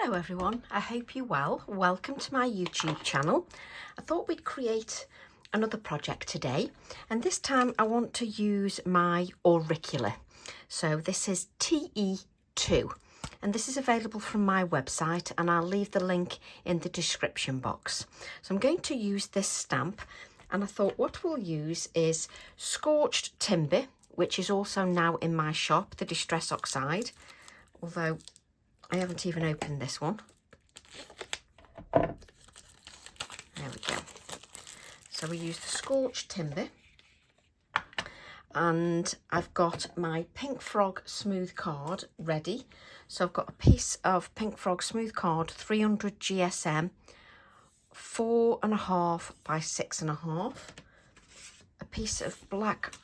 Hello everyone, I hope you're well. Welcome to my YouTube channel. I thought we'd create another project today, and this time I want to use my Auricula. So this is TE2 and this is available from my website, and I'll leave the link in the description box. So I'm going to use this stamp, and I thought what we'll use is scorched timber, which is also now in my shop, the Distress Oxide, although I haven't even opened this one. There we go. So we use the scorched timber, and I've got my Pink Frog smooth card ready. So I've got a piece of Pink Frog smooth card, 300 GSM, 4.5 by 6.5. A piece of black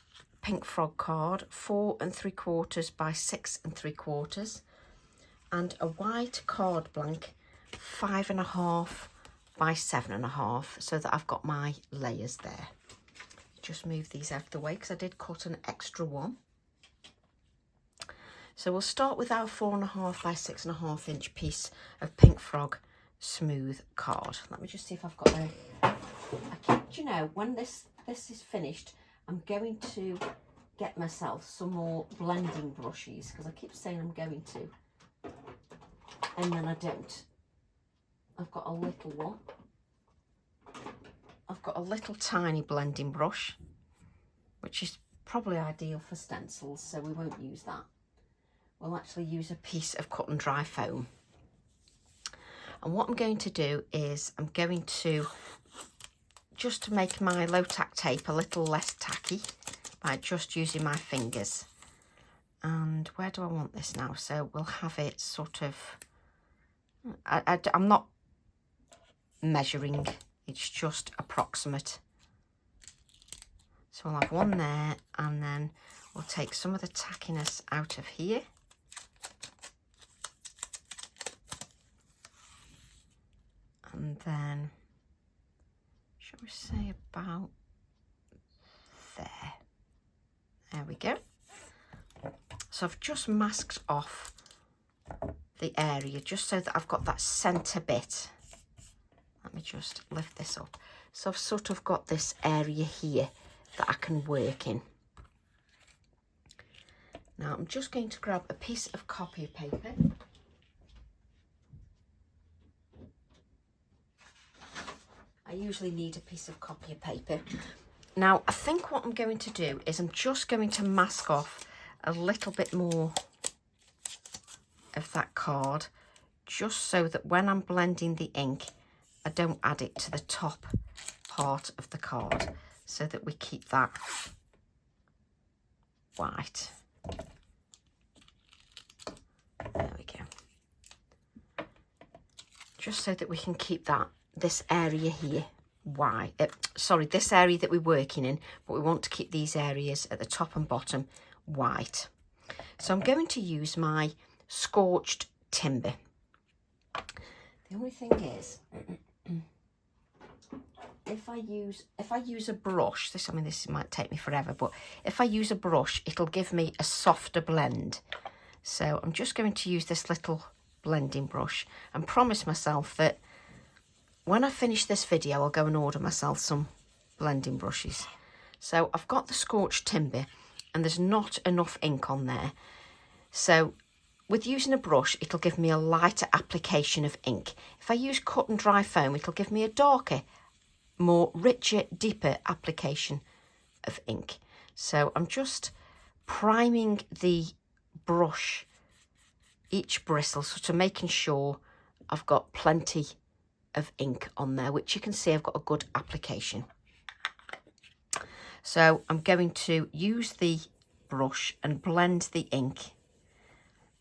Pink Frog card, 4.75 by 6.75. And a white card blank, 5.5 by 7.5, so that I've got my layers there. Just move these out of the way because I did cut an extra one. So we'll start with our 4.5 by 6.5 inch piece of Pink Frog smooth card. Let me just see if I've got you know, when this is finished, I'm going to get myself some more blending brushes, because I keep saying I'm going to, and then I don't. I've got a little one. I've got a little tiny blending brush, which is probably ideal for stencils, so we won't use that. We'll actually use a piece of cut and dry foam. And what I'm going to do is I'm going to, just to make my low tack tape a little less tacky, by just using my fingers. And where do I want this now? So we'll have it sort of, I'm not measuring, it's just approximate. So we'll have one there, and then we'll take some of the tackiness out of here. And then, shall we say about there? There we go. So I've just masked off the area just so that I've got that centre bit. Let me just lift this up. So I've sort of got this area here that I can work in. Now I'm just going to grab a piece of copy paper. I usually need a piece of copy paper. Now I think what I'm going to do is I'm just going to mask off a little bit more of that card, just so that when I'm blending the ink, I don't add it to the top part of the card, so that we keep that white. There we go. Just so that we can keep this area here white. Sorry, this area that we're working in, but we want to keep these areas at the top and bottom white. So I'm going to use my scorched timber. The only thing is, if I use a brush, this might take me forever, but if I use a brush, it'll give me a softer blend. So I'm just going to use this little blending brush and promise myself that when I finish this video, I'll go and order myself some blending brushes. So I've got the scorched timber, and there's not enough ink on there. So with using a brush, it'll give me a lighter application of ink. If I use cut and dry foam, it'll give me a darker, more richer, deeper application of ink. So I'm just priming the brush, each bristle, sort of making sure I've got plenty of ink on there, which you can see I've got a good application. So I'm going to use the brush and blend the ink.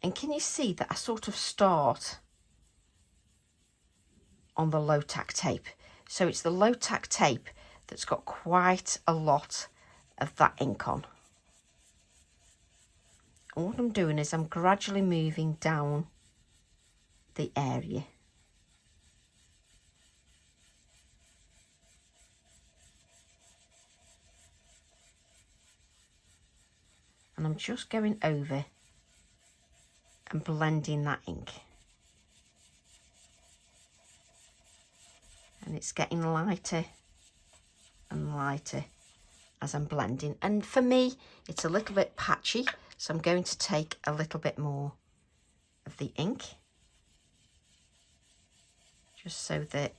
And can you see that I sort of start on the low tack tape? So it's the low tack tape that's got quite a lot of that ink on. And what I'm doing is I'm gradually moving down the area. And I'm just going over and blending that ink. And it's getting lighter and lighter as I'm blending. And for me, it's a little bit patchy, so I'm going to take a little bit more of the ink, just so that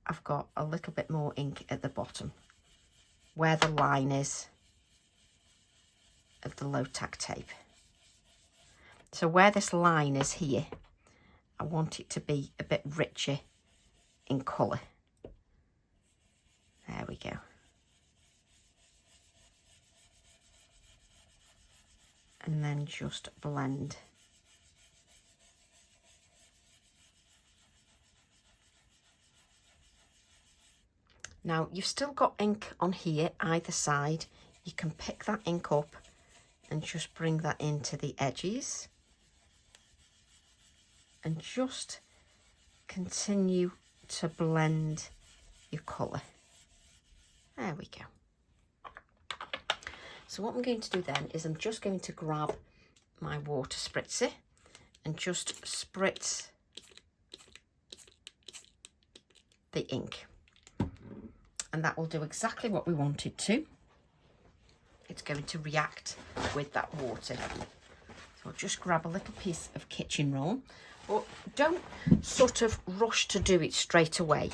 I've got a little bit more ink at the bottom, where the line is of the low tack tape. So where this line is here, I want it to be a bit richer in colour. There we go. And then just blend. Now you've still got ink on here either side. You can pick that ink up and just bring that into the edges and just continue to blend your colour. There we go. So what I'm going to do then is I'm just going to grab my water spritzer and just spritz the ink. And that will do exactly what we want it to. It's going to react with that water. So I'll just grab a little piece of kitchen roll. But don't sort of rush to do it straight away.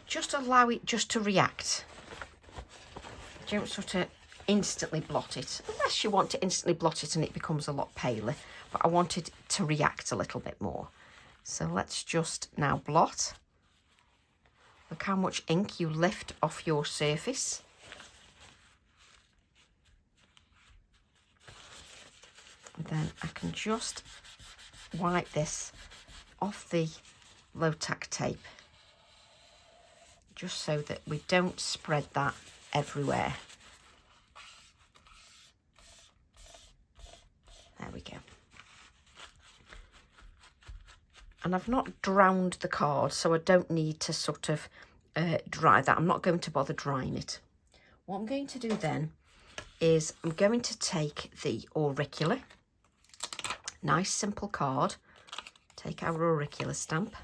Just allow it just to react. Don't sort of instantly blot it, unless you want to instantly blot it and it becomes a lot paler. But I wanted to react a little bit more. So let's just now blot. Look how much ink you lift off your surface. And then I can just wipe this off the low tack tape, just so that we don't spread that everywhere. There we go. And I've not drowned the card, so I don't need to sort of dry that. I'm not going to bother drying it. What I'm going to do then is I'm going to take the Auricula, nice simple card, take our Auricula stamp,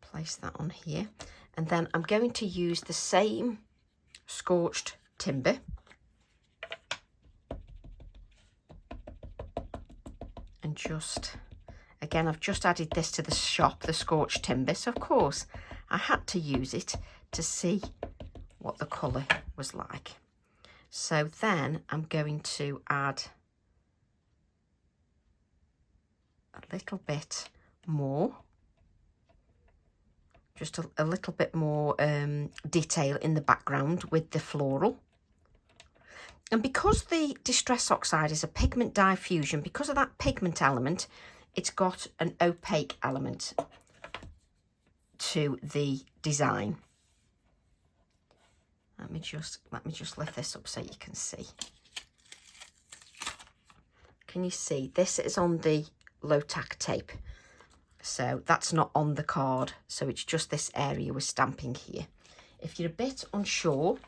place that on here, and then I'm going to use the same scorched timber and just, again, I've just added this to the shop, the scorched timber, so of course I had to use it to see what the colour was like. So then I'm going to add a little bit more, just a little bit more detail in the background with the floral. And because the Distress Oxide is a pigment dye fusion, because of that pigment element, it's got an opaque element to the design. Let me just lift this up so you can see. Can you see? This is on the low tack tape, so that's not on the card, so it's just this area we're stamping here. If you're a bit unsure,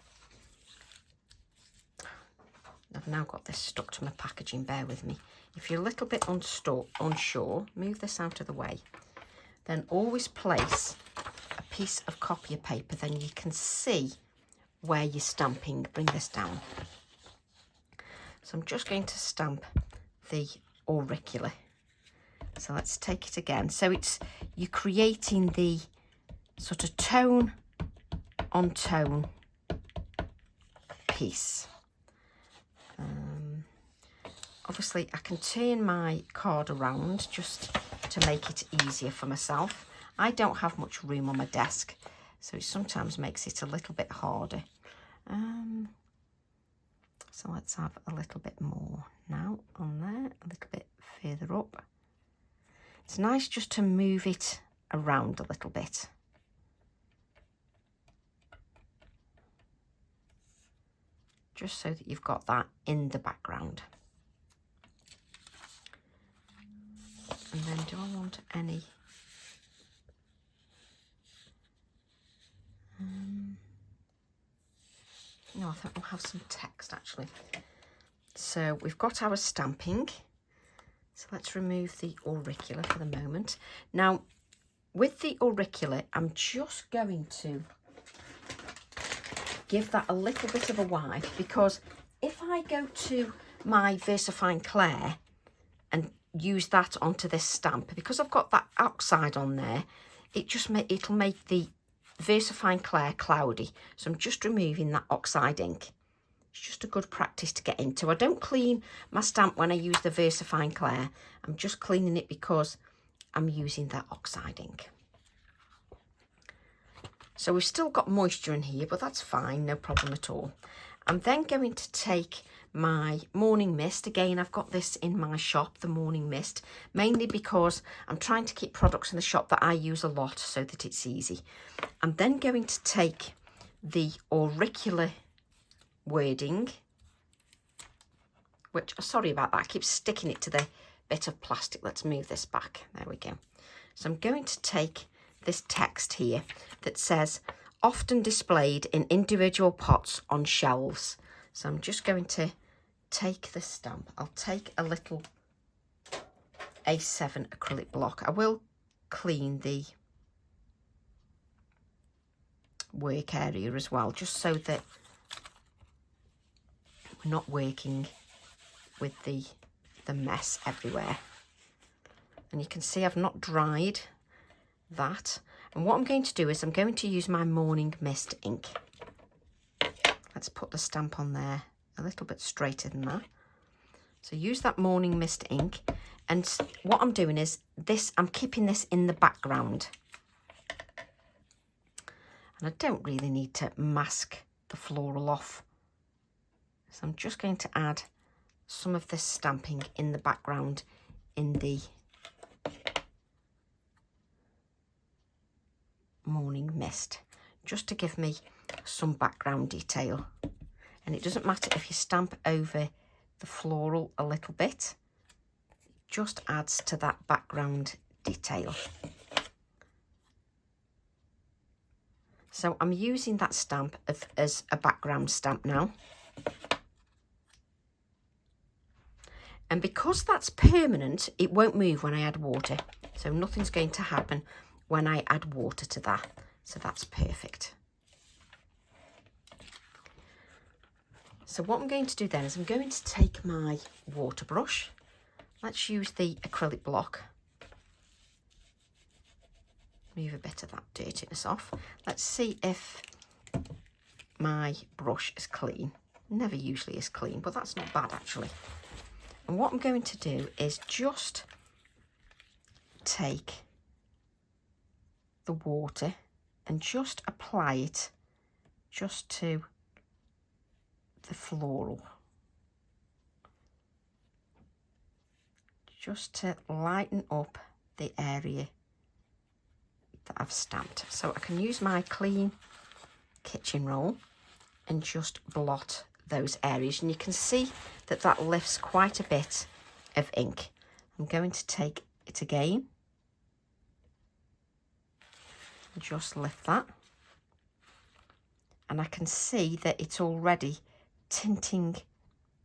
I've now got this stuck to my packaging, bear with me. If you're a little bit unsure, move this out of the way. Then always place a piece of copier paper, then you can see where you're stamping. Bring this down. So I'm just going to stamp the Auricula. So let's take it again. So you're creating the sort of tone on tone piece. Obviously I can turn my card around just to make it easier for myself. I don't have much room on my desk, so it sometimes makes it a little bit harder. So let's have a little bit more now on there, a little bit further up. It's nice just to move it around a little bit. Just so that you've got that in the background. And then do I want any... no, I think we'll have some text actually. So we've got our stamping. So let's remove the auricula for the moment. Now, with the auricula, I'm just going to give that a little bit of a wipe, because if I go to my VersaFine Clair and use that onto this stamp, because I've got that oxide on there, it'll make the VersaFine Clair cloudy. So I'm just removing that oxide ink. It's just a good practice to get into. I don't clean my stamp when I use the VersaFine Clair. I'm just cleaning it because I'm using that oxide ink. So we've still got moisture in here, but that's fine, no problem at all. I'm then going to take my morning mist. Again, I've got this in my shop, the morning mist, mainly because I'm trying to keep products in the shop that I use a lot so that it's easy. I'm then going to take the auricular wording, which, sorry about that, I keep sticking it to the bit of plastic. Let's move this back. There we go. So I'm going to take this text here that says, often displayed in individual pots on shelves. So I'm just going to take the stamp. I'll take a little A7 acrylic block. I will clean the work area as well, just so that we're not working with the mess everywhere. And you can see I've not dried that. And what I'm going to do is I'm going to use my morning mist ink. Let's put the stamp on there a little bit straighter than that. So use that morning mist ink, and what I'm doing is I'm keeping this in the background. And I don't really need to mask the floral off. So I'm just going to add some of this stamping in the background in the morning mist, just to give me some background detail. And it doesn't matter if you stamp over the floral a little bit, it just adds to that background detail. So I'm using that stamp as a background stamp now. And because that's permanent, it won't move when I add water. So nothing's going to happen when I add water to that. So that's perfect. So what I'm going to do then is I'm going to take my water brush. Let's use the acrylic block. Move a bit of that dirtiness off. Let's see if my brush is clean. Never usually is clean, but that's not bad actually. And what I'm going to do is just take the water and just apply it just to the floral, just to lighten up the area that I've stamped. So I can use my clean kitchen roll and just blot those areas, and you can see that that lifts quite a bit of ink. I'm going to take it again and just lift that, and I can see that it's already tinting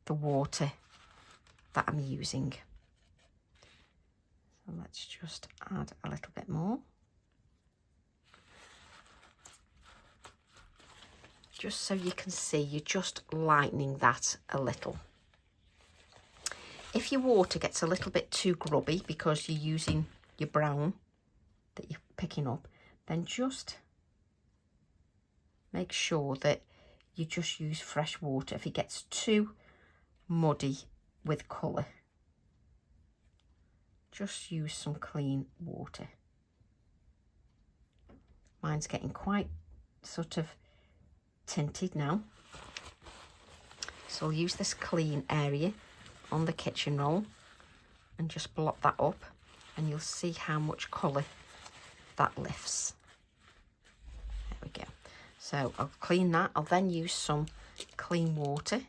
the water that I'm using. So let's just add a little bit more, just so you can see you're just lightening that a little. If your water gets a little bit too grubby because you're using your brown that you're picking up, then just make sure that you just use fresh water. If it gets too muddy with colour, just use some clean water. Mine's getting quite sort of tinted now, so I'll use this clean area on the kitchen roll and just blot that up, and you'll see how much colour that lifts. There we go. So I'll clean that. I'll then use some clean water.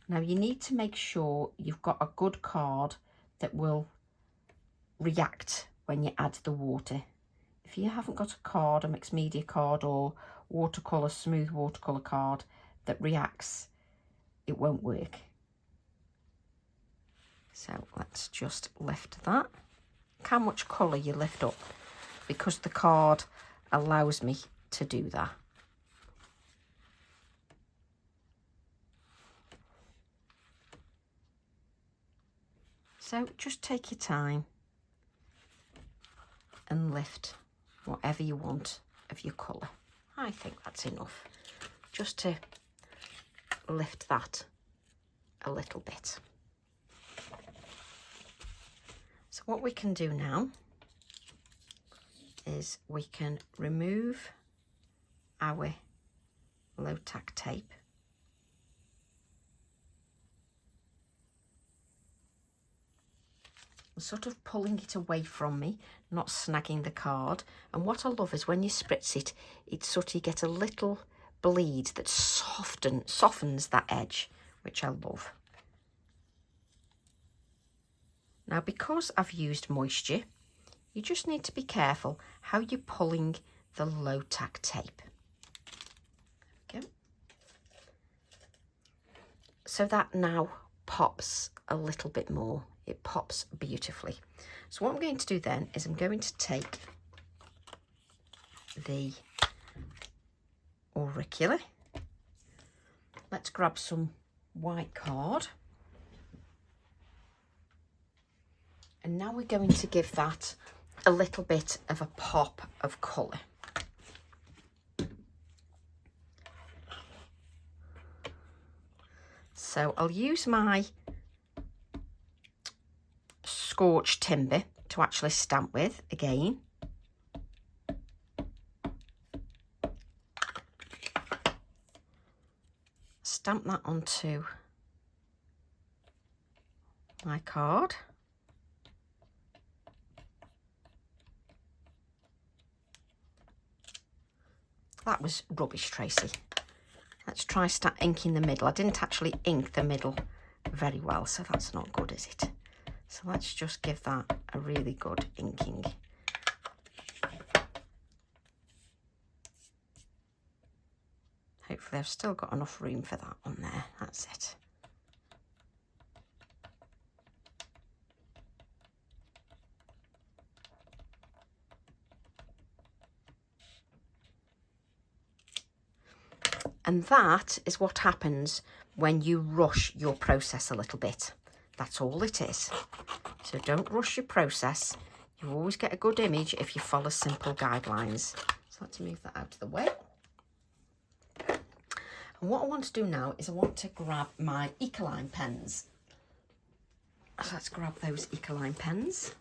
Now you need to make sure you've got a good card that will react when you add the water. If you haven't got a card, a mixed media card or watercolour, smooth watercolour card that reacts, it won't work. So let's just lift that. Look how much colour you lift up, because the card allows me to do that. So just take your time and lift whatever you want of your colour. I think that's enough just to lift that a little bit. So what we can do now is we can remove our low tack tape. I'm sort of pulling it away from me, not snagging the card. And what I love is when you spritz it, it sort of, you get a little bleed that softens that edge, which I love. Now, because I've used moisture, you just need to be careful how you're pulling the low tack tape. There we go. So that now pops a little bit more. It pops beautifully. So what I'm going to do then is I'm going to take the Auricula. Let's grab some white card. And now we're going to give that a little bit of a pop of colour. So I'll use my scorched timber to actually stamp with again. Stamp that onto my card. That was rubbish, Tracy. Let's try start inking the middle. I didn't actually ink the middle very well, so that's not good, is it? So let's just give that a really good inking. Hopefully I've still got enough room for that on there. That's it. And that is what happens when you rush your process a little bit. That's all it is. So don't rush your process. You always get a good image if you follow simple guidelines. So let's move that out of the way. And what I want to do now is I want to grab my Ecoline pens. So let's grab those Ecoline pens.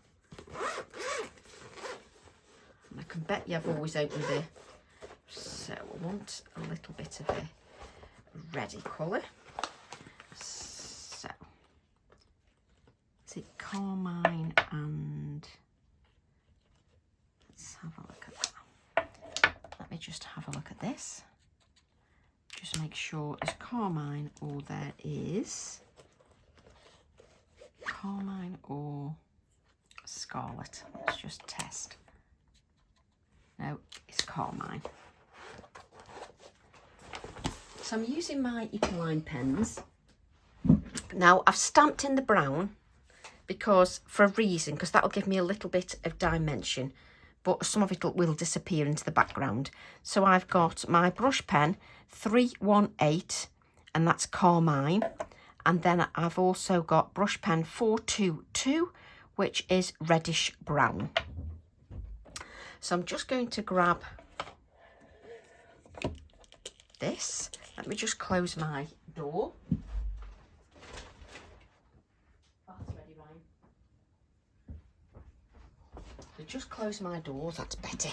And I can bet you I've always opened it. So I want a little bit of a reddy colour. So, is it carmine and... Let's have a look at that. Let me just have a look at this. Just make sure it's carmine or there is carmine or scarlet. Let's just test. No, it's carmine. So I'm using my Ecoline pens. Now I've stamped in the brown because for a reason, because that'll give me a little bit of dimension, but some of it will disappear into the background. So I've got my brush pen 318, and that's carmine. And then I've also got brush pen 422, which is reddish brown. So I'm just going to grab this. Let me just close my door. That's ready, Ryan. So just close my door, that's better.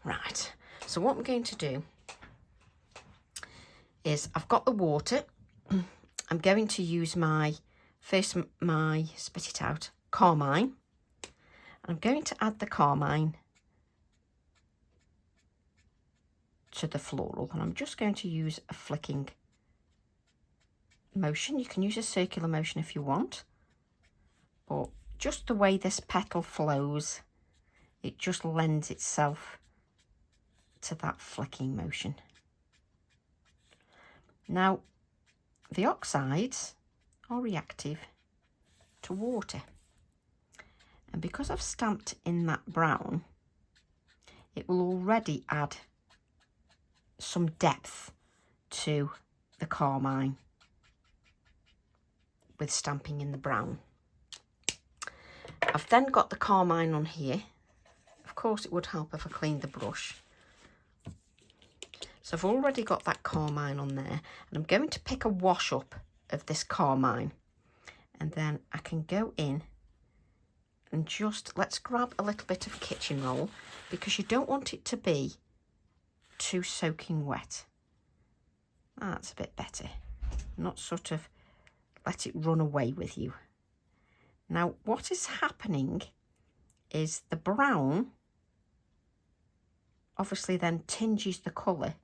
Right, so what I'm going to do is I've got the water. I'm going to use my spit it out, carmine. I'm going to add the carmine to the floral, and I'm just going to use a flicking motion. You can use a circular motion if you want, but just the way this petal flows, it just lends itself to that flicking motion. Now, the oxides are reactive to water. And because I've stamped in that brown, it will already add some depth to the carmine with stamping in the brown. I've then got the carmine on here. Of course, it would help if I cleaned the brush. So I've already got that carmine on there, and I'm going to pick a wash up of this carmine, and then I can go in and just, let's grab a little bit of kitchen roll, because you don't want it to be too soaking wet. That's a bit better. Not sort of let it run away with you. Now, what is happening is the brown obviously then tinges the colour,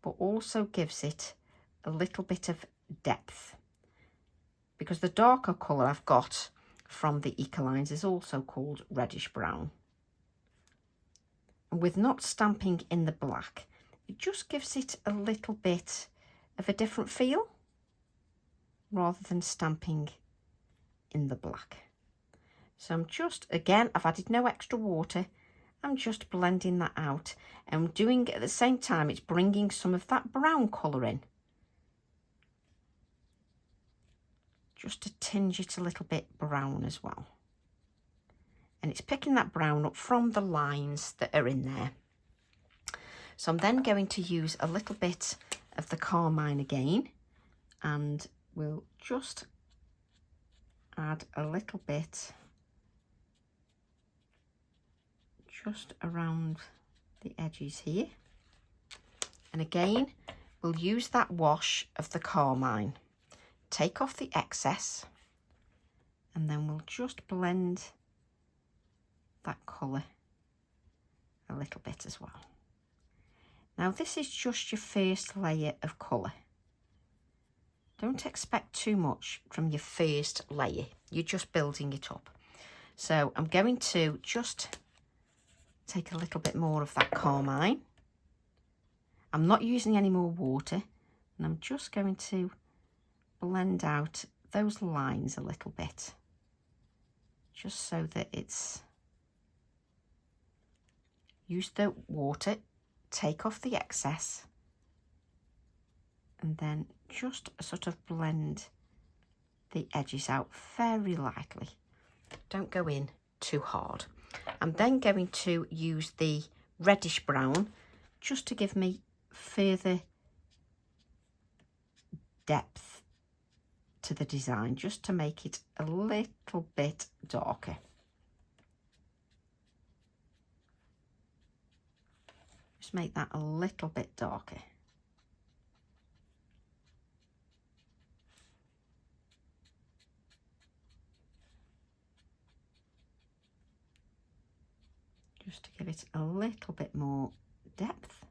but also gives it a little bit of depth, because the darker colour I've got from the Ecolines is also called reddish brown. And with not stamping in the black, it just gives it a little bit of a different feel rather than stamping in the black. So I'm just, again, I've added no extra water. I'm just blending that out, and doing at the same time, it's bringing some of that brown colour in, just to tinge it a little bit brown as well. And it's picking that brown up from the lines that are in there. So I'm then going to use a little bit of the carmine again, and we'll just add a little bit just around the edges here. And again, we'll use that wash of the carmine, take off the excess, and then we'll just blend that colour a little bit as well. Now this is just your first layer of colour. Don't expect too much from your first layer. You're just building it up. So I'm going to just take a little bit more of that carmine. I'm not using any more water, and I'm just going to blend out those lines a little bit, just so that it's, use the water, take off the excess, and then just sort of blend the edges out very lightly. Don't go in too hard. I'm then going to use the reddish brown just to give me further depth to the design, just to make it a little bit darker. Just make that a little bit darker. Just to give it a little bit more depth.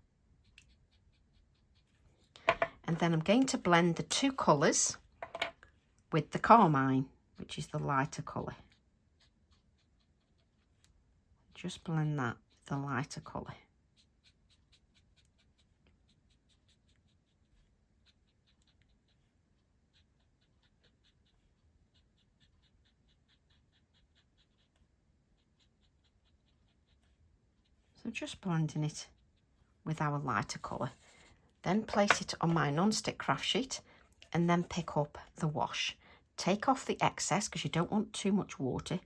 And then I'm going to blend the two colours with the carmine, which is the lighter colour. Just blend that with the lighter colour. So just blending it with our lighter colour. Then place it on my non-stick craft sheet, and then pick up the wash. Take off the excess, because you don't want too much water,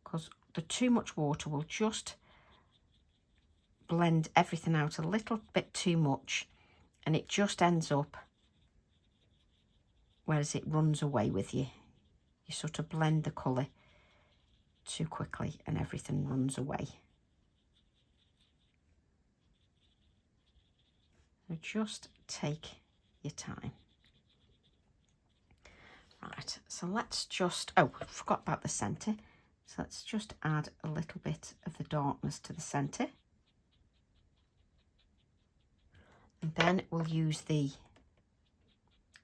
because the too much water will just blend everything out a little bit too much, and it just ends up, whereas it runs away with you. You sort of blend the colour too quickly and everything runs away. So just take your time. Right, so let's just, oh, I forgot about the centre. So let's just add a little bit of the darkness to the centre. And then we'll use the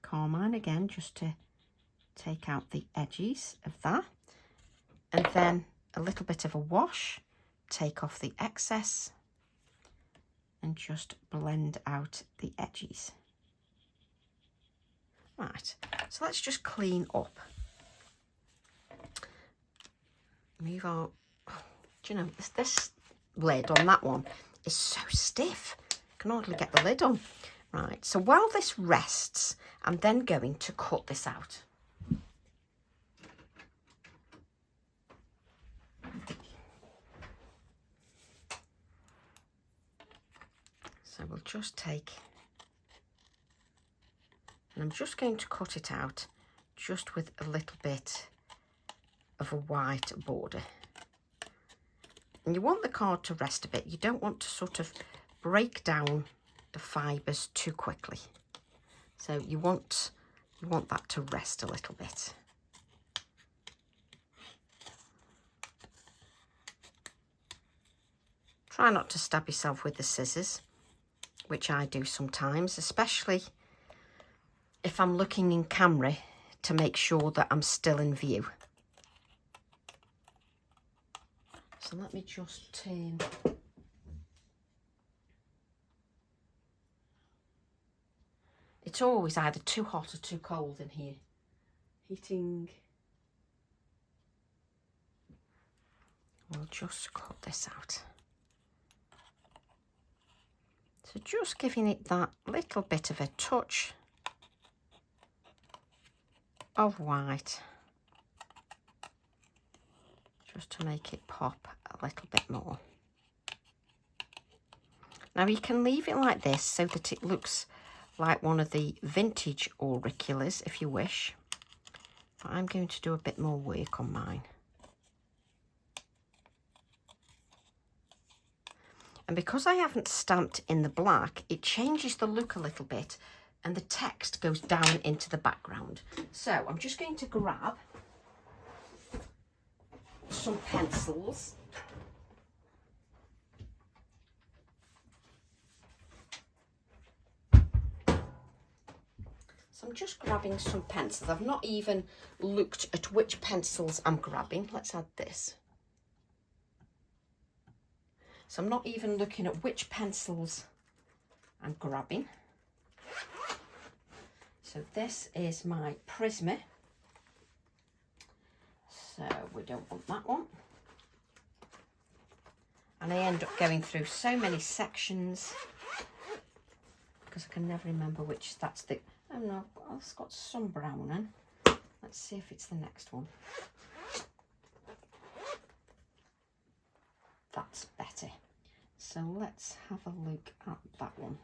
carmine again, just to take out the edges of that. And then a little bit of a wash, take off the excess, and just blend out the edges. Right, so let's just clean up move on. Do you know, this lid on that one is so stiff. I can hardly get the lid on. Right, so while this rests, I'm then going to cut this out. So we'll just take, and I'm just going to cut it out just with a little bit of a white border. And you want the card to rest a bit. You don't want to sort of break down the fibres too quickly. So you want that to rest a little bit. Try not to stab yourself with the scissors, which I do sometimes, especially if I'm looking in camera to make sure that I'm still in view. So let me just turn. It's always either too hot or too cold in here. Heating. We'll just cut this out. So just giving it that little bit of a touch of white, just to make it pop a little bit more. Now you can leave it like this so that it looks like one of the vintage auriculas if you wish, but I'm going to do a bit more work on mine. And because I haven't stamped in the black, it changes the look a little bit and the text goes down into the background. So I'm just going to grab some pencils. So I'm just grabbing some pencils. I've not even looked at which pencils I'm grabbing. Let's add this. So I'm not even looking at which pencils I'm grabbing. So this is my Prisma. So we don't want that one. And I end up going through so many sections because I can never remember which that's the... Oh no, it's got some brown in. Let's see if it's the next one. That's better. So let's have a look at that one.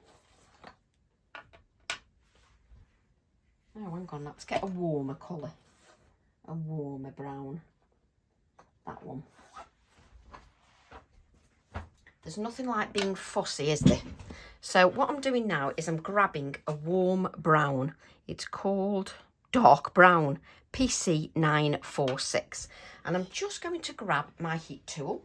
Oh, hang on, let's get a warmer colour. A warmer brown. That one. There's nothing like being fussy, is there? So what I'm doing now is I'm grabbing a warm brown. It's called dark brown, PC 946. And I'm just going to grab my heat tool.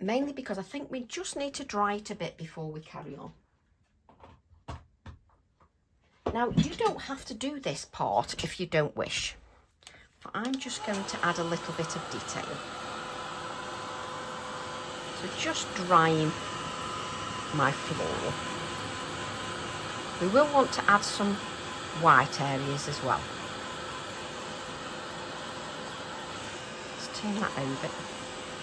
Mainly because I think we just need to dry it a bit before we carry on. Now, you don't have to do this part if you don't wish, but I'm just going to add a little bit of detail. So just drying my floral. We will want to add some white areas as well. Let's turn that over.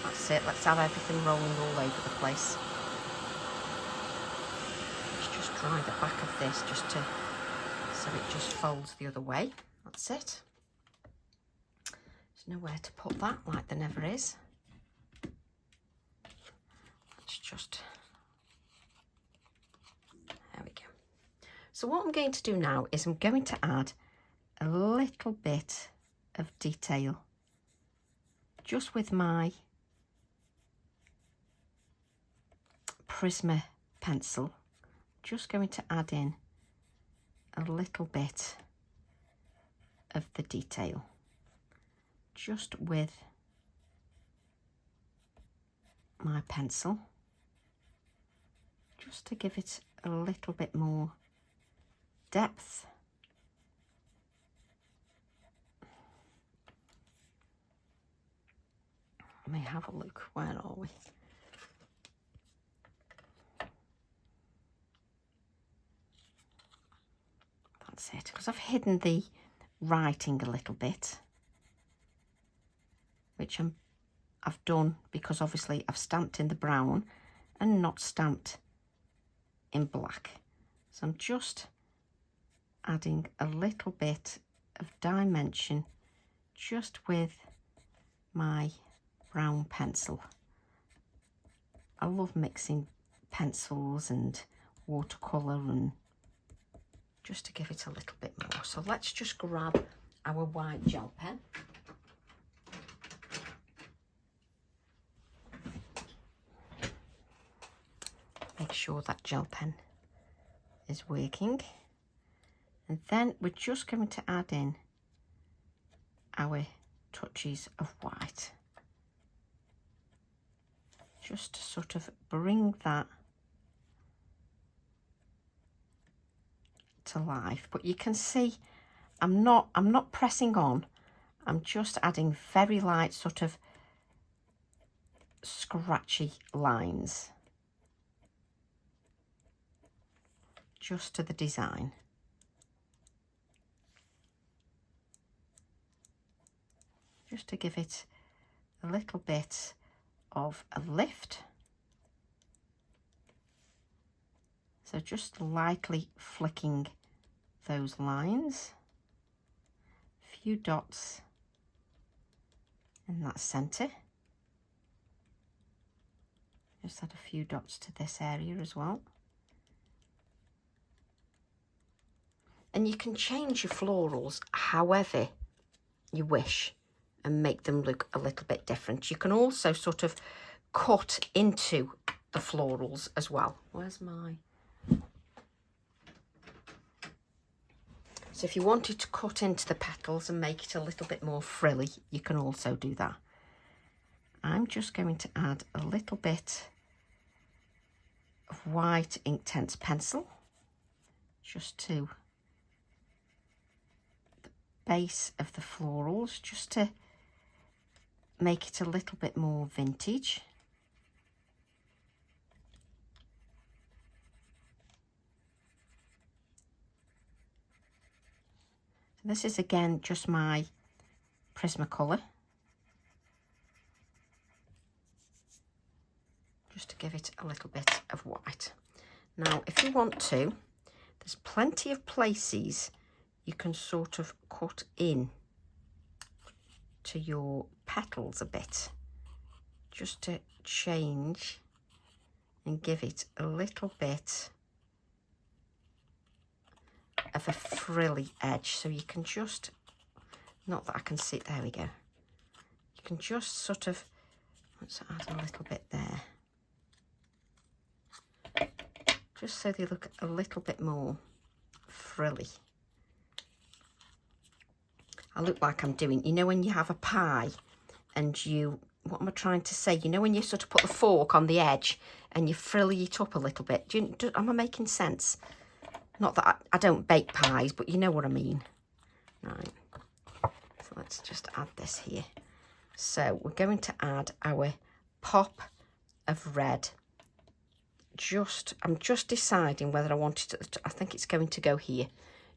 That's it, let's have everything rolling all over the place. Let's just dry the back of this just to, so it just folds the other way. That's it. There's nowhere to put that like there never is. Let's just, there we go. So what I'm going to do now is I'm going to add a little bit of detail just with my Prisma pencil. Just going to add in a little bit of the detail just with my pencil, just to give it a little bit more depth. Let me have a look. Where are we? That's it, because I've hidden the writing a little bit, which I've done because obviously I've stamped in the brown and not stamped in black. So I'm just adding a little bit of dimension just with my brown pencil. I love mixing pencils and watercolour and just to give it a little bit more. So let's just grab our white gel pen. Make sure that gel pen is working. And then we're just going to add in our touches of white. Just to sort of bring that to life. But you can see I'm not pressing on. I'm just adding very light sort of scratchy lines just to the design. Just to give it a little bit of a lift. So just lightly flicking those lines. A few dots in that centre. Just add a few dots to this area as well. And you can change your florals however you wish and make them look a little bit different. You can also sort of cut into the florals as well. Where's my... So if you wanted to cut into the petals and make it a little bit more frilly, you can also do that. I'm just going to add a little bit of white Inktense pencil just to the base of the florals, just to make it a little bit more vintage. So this is again just my Prismacolor, just to give it a little bit of white. Now if you want to, there's plenty of places you can sort of cut in to your petals a bit, just to change and give it a little bit of a frilly edge. So you can just, not that I can see, there we go. You can just sort of, let's add a little bit there. Just so they look a little bit more frilly. I look like I'm doing, you know when you have a pie and you, what am I trying to say? You know when you sort of put the fork on the edge and you frilly it up a little bit. Am I making sense? Not that I don't bake pies, but you know what I mean. Right, so let's just add this here. So we're going to add our pop of red. I'm just deciding whether I want it to, I think it's going to go here,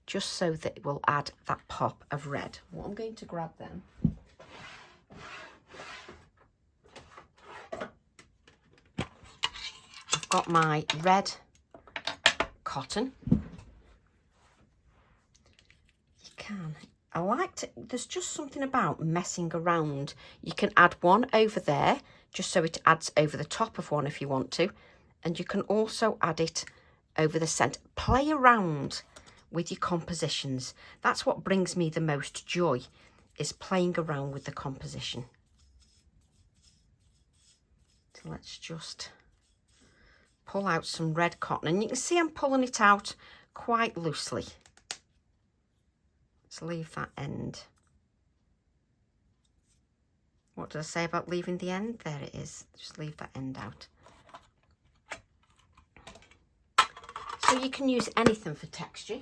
just so that it will add that pop of red. What I'm going to grab then, I've got my red cotton. I like to, there's just something about messing around. You can add one over there, just so it adds over the top of one if you want to. And you can also add it over the centre. Play around with your compositions. That's what brings me the most joy, is playing around with the composition. So let's just pull out some red cotton. And you can see I'm pulling it out quite loosely. Let's leave that end. What did I say about leaving the end? There it is. Just leave that end out. So you can use anything for texture.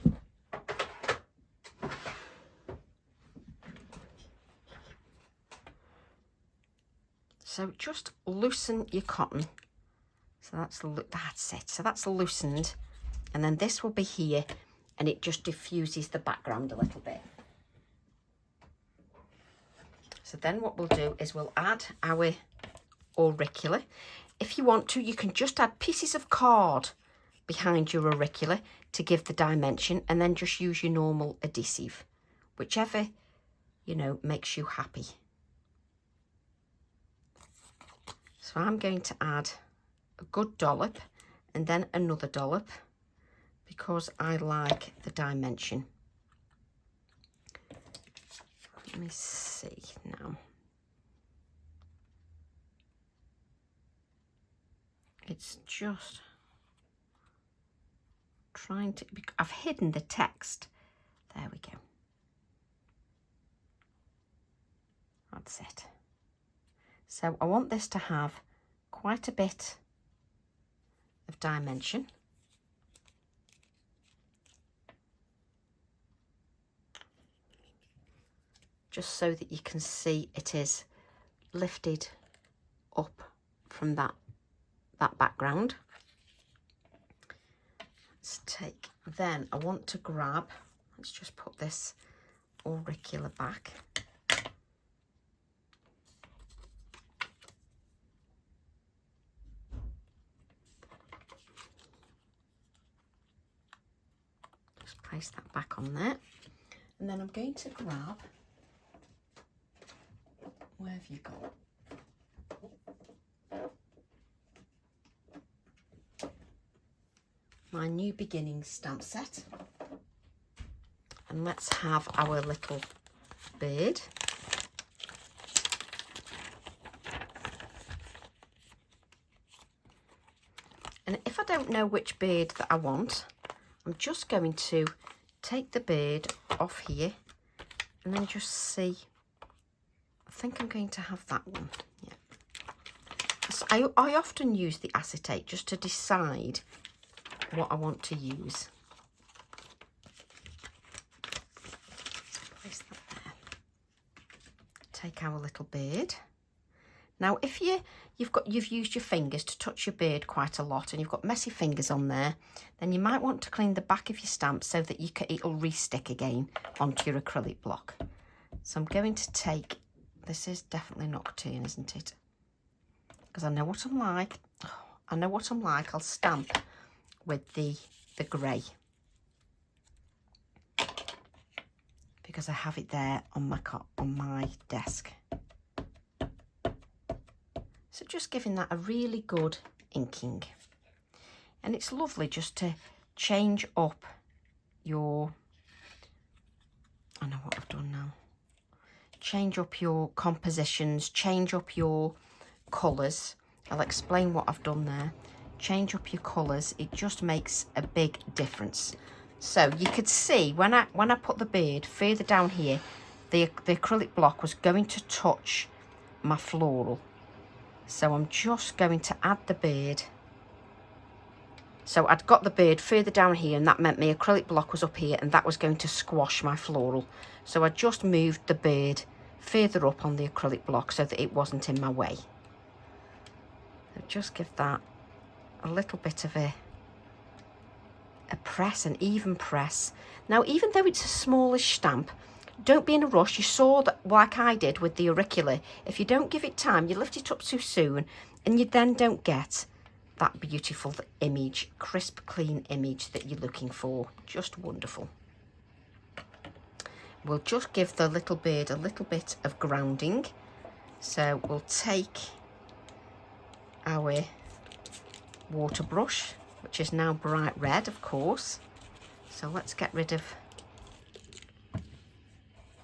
So just loosen your cotton. So that's it. So that's loosened. And then this will be here. and it just diffuses the background a little bit. So then what we'll do is we'll add our auricula. If you want to, you can just add pieces of card behind your auricula to give the dimension, and then just use your normal adhesive, whichever, you know, makes you happy. So I'm going to add a good dollop and then another dollop because I like the dimension. Let me see now. It's just trying to, I've hidden the text. There we go. That's it. So I want this to have quite a bit of dimension. Just so that you can see it is lifted up from that background. Let's take, then I want to grab, let's just put this auricula back. Just place that back on there. And then I'm going to grab, where have you gone? My New Beginnings stamp set, and let's have our little bird. And if I don't know which bird that I want, I'm just going to take the bird off here and then just see. I think I'm going to have that one. Yeah. So I often use the acetate just to decide what I want to use. Place that there. Take our little bird. Now, if you've used your fingers to touch your bird quite a lot and you've got messy fingers on there, then you might want to clean the back of your stamp so that it'll re-stick again onto your acrylic block. So I'm going to take, this is definitely Nocturne, isn't it? Because I know what I'm like. I know what I'm like. I'll stamp with the grey because I have it there on my desk. So just giving that a really good inking, and it's lovely just to change up your, I know what I've done now, change up your compositions, change up your colours. I'll explain what I've done there. Change up your colours, it just makes a big difference. So you could see when I put the bird further down here, the acrylic block was going to touch my floral. So I'm just going to add the bird. So I'd got the bird further down here, and that meant my acrylic block was up here, and that was going to squash my floral. So I just moved the bird further up on the acrylic block so that it wasn't in my way. So just give that a little bit of a press, an even press. Now, even though it's a smallish stamp, don't be in a rush. You saw that, like I did with the auricula, if you don't give it time, you lift it up too soon, and you then don't get that beautiful image, crisp, clean image that you're looking for. Just wonderful. We'll just give the little bird a little bit of grounding. So we'll take our water brush, which is now bright red, of course. So let's get rid of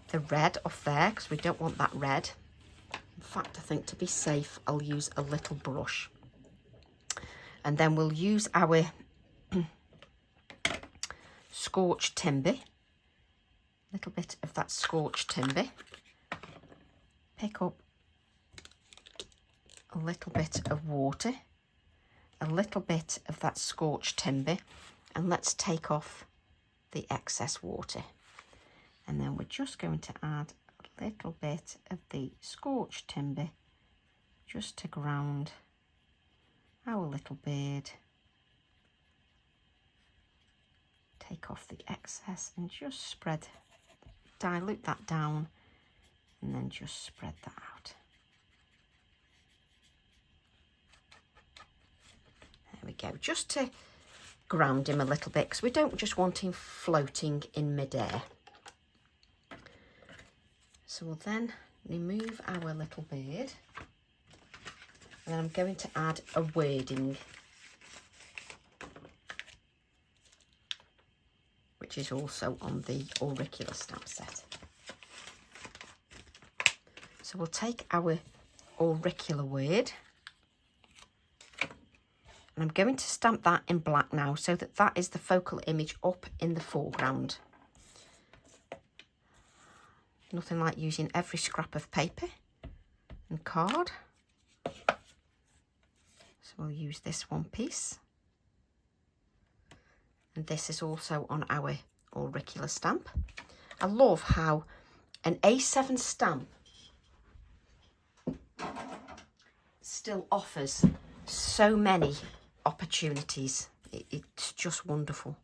the red off there because we don't want that red. In fact, I think to be safe, I'll use a little brush. And then we'll use our scorched timber, a little bit of that scorched timber. Pick up a little bit of water, a little bit of that scorched timber, and let's take off the excess water. And then we're just going to add a little bit of the scorched timber just to ground our little bird. take off the excess and just spread, dilute that down, and then just spread that out. There we go, just to ground him a little bit, because we don't just want him floating in midair. So we'll then remove our little bird, and then I'm going to add a wording, which is also on the Auricula stamp set. So we'll take our Auricula word, and I'm going to stamp that in black now, so that that is the focal image up in the foreground. Nothing like using every scrap of paper and card. So we'll use this one piece. And this is also on our Auricula stamp. I love how an A7 stamp still offers so many opportunities. It's just wonderful.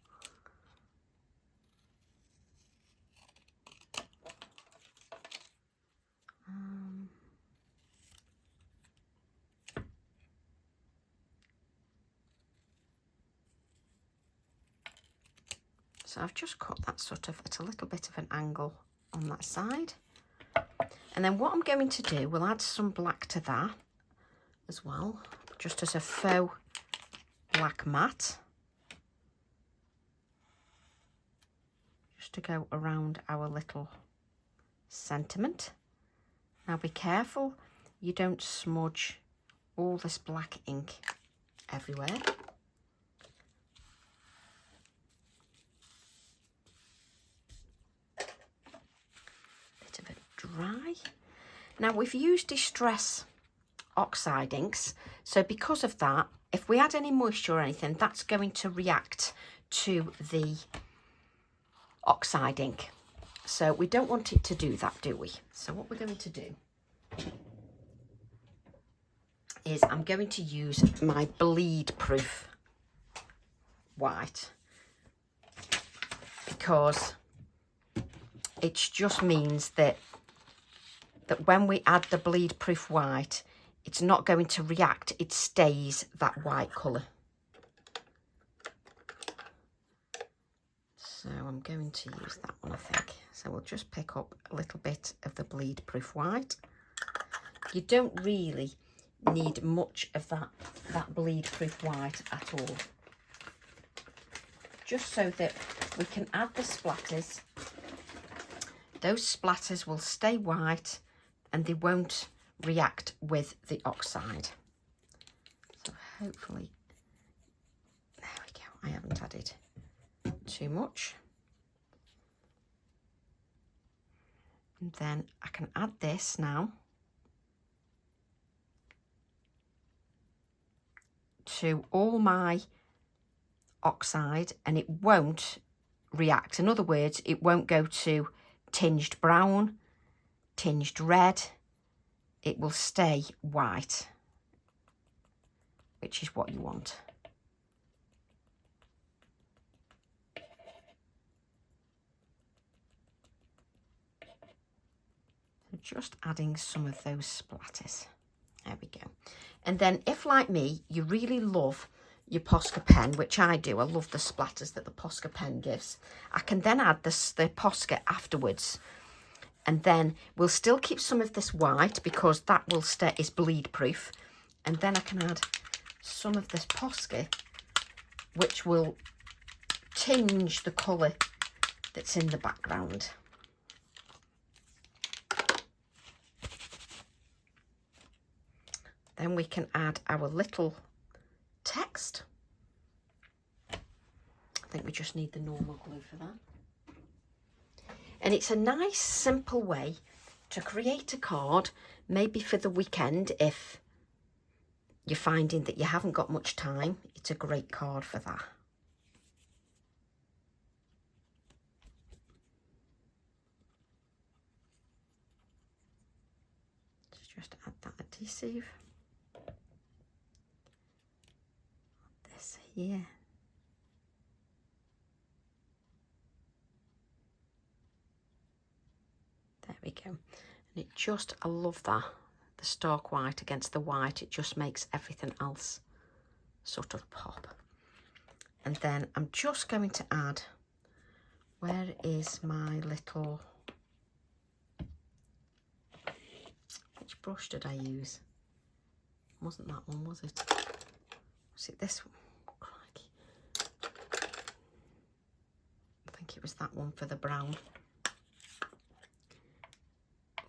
So I've just cut that sort of at a little bit of an angle on that side. And then what I'm going to do, we'll add some black to that as well, just as a faux black mat. Just to go around our little sentiment. Now be careful you don't smudge all this black ink everywhere. Bit of a dry. Now we've used Distress oxide inks, so because of that, if we add any moisture or anything, that's going to react to the oxide ink. So we don't want it to do that, do we? So what we're going to do is I'm going to use my bleed proof white, because it just means that when we add the bleed proof white, it's not going to react, it stays that white colour. So I'm going to use that one, I think. So we'll just pick up a little bit of the bleed proof white. You don't really need much of that bleed proof white at all. Just so that we can add the splatters. Those splatters will stay white and they won't react with the oxide. So hopefully, there we go, I haven't added too much. And then I can add this now to all my oxide, and it won't react. In other words, it won't go to tinged brown, tinged red. It will stay white, which is what you want. Just adding some of those splatters. There we go. And then if, like me, you really love your Posca pen, which I do, I love the splatters that the Posca pen gives, I can then add the Posca afterwards. And then we'll still keep some of this white because that will stay, is bleed proof. And then I can add some of this Posca, which will tinge the colour that's in the background. Then we can add our little text. I think we just need the normal glue for that. And it's a nice, simple way to create a card, maybe for the weekend if you're finding that you haven't got much time. It's a great card for that. Just add that adhesive. This here. we go. And it just, I love that, the stark white against the white. It just makes everything else sort of pop. And then I'm just going to add, where is my little, which brush did I use? Wasn't that one, was it? Was it this one? Crikey. I think it was that one for the brown.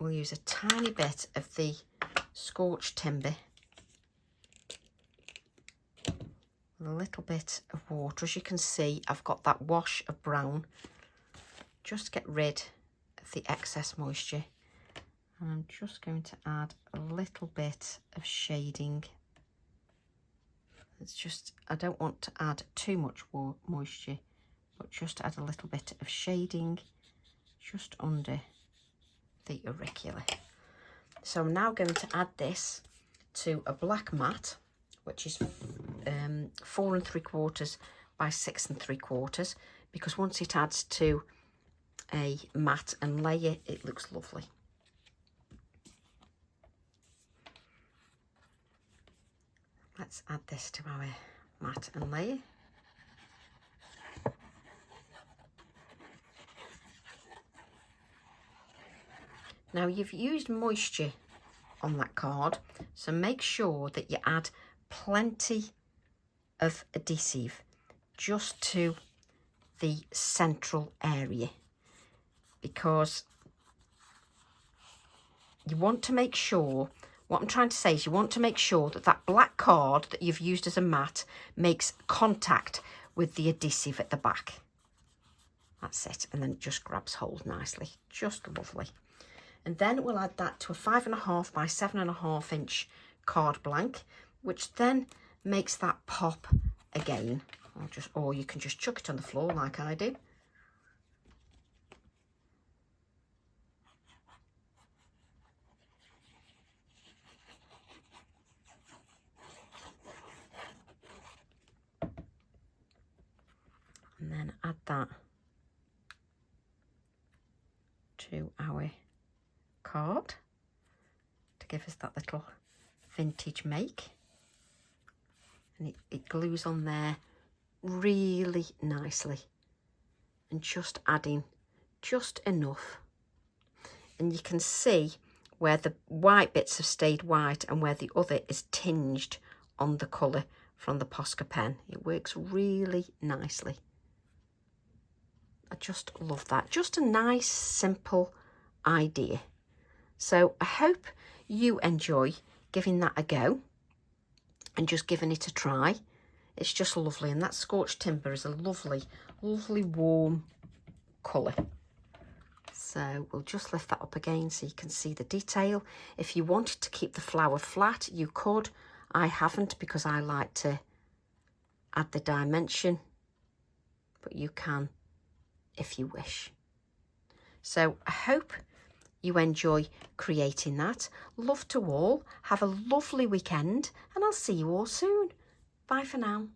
We'll use a tiny bit of the scorched timber with a little bit of water. As you can see, I've got that wash of brown just to get rid of the excess moisture. And I'm just going to add a little bit of shading. It's just, I don't want to add too much moisture, but just add a little bit of shading just under the auricula. So I'm now going to add this to a black mat, which is 4 3/4 by 6 3/4, because once it adds to a mat and layer, it looks lovely. Let's add this to our mat and layer. Now you've used moisture on that card, so make sure that you add plenty of adhesive just to the central area, because you want to make sure, what I'm trying to say is you want to make sure that that black card that you've used as a mat makes contact with the adhesive at the back. That's it, and then it just grabs hold nicely, just lovely. And then we'll add that to a 5.5 by 7.5 inch card blank, which then makes that pop again. Or you can just chuck it on the floor like I do. And then add that to our card to give us that little vintage make. And it glues on there really nicely, and just adding just enough. And you can see where the white bits have stayed white and where the other is tinged on the colour from the Posca pen. It works really nicely. I just love that. Just a nice, simple idea. So I hope you enjoy giving that a go and just giving it a try. It's just lovely, and that scorched timber is a lovely, lovely warm colour. So we'll just lift that up again so you can see the detail. If you wanted to keep the flower flat, you could. I haven't, because I like to add the dimension, but you can if you wish. So I hope you enjoy creating that. Love to all. Have a lovely weekend, and I'll see you all soon. Bye for now.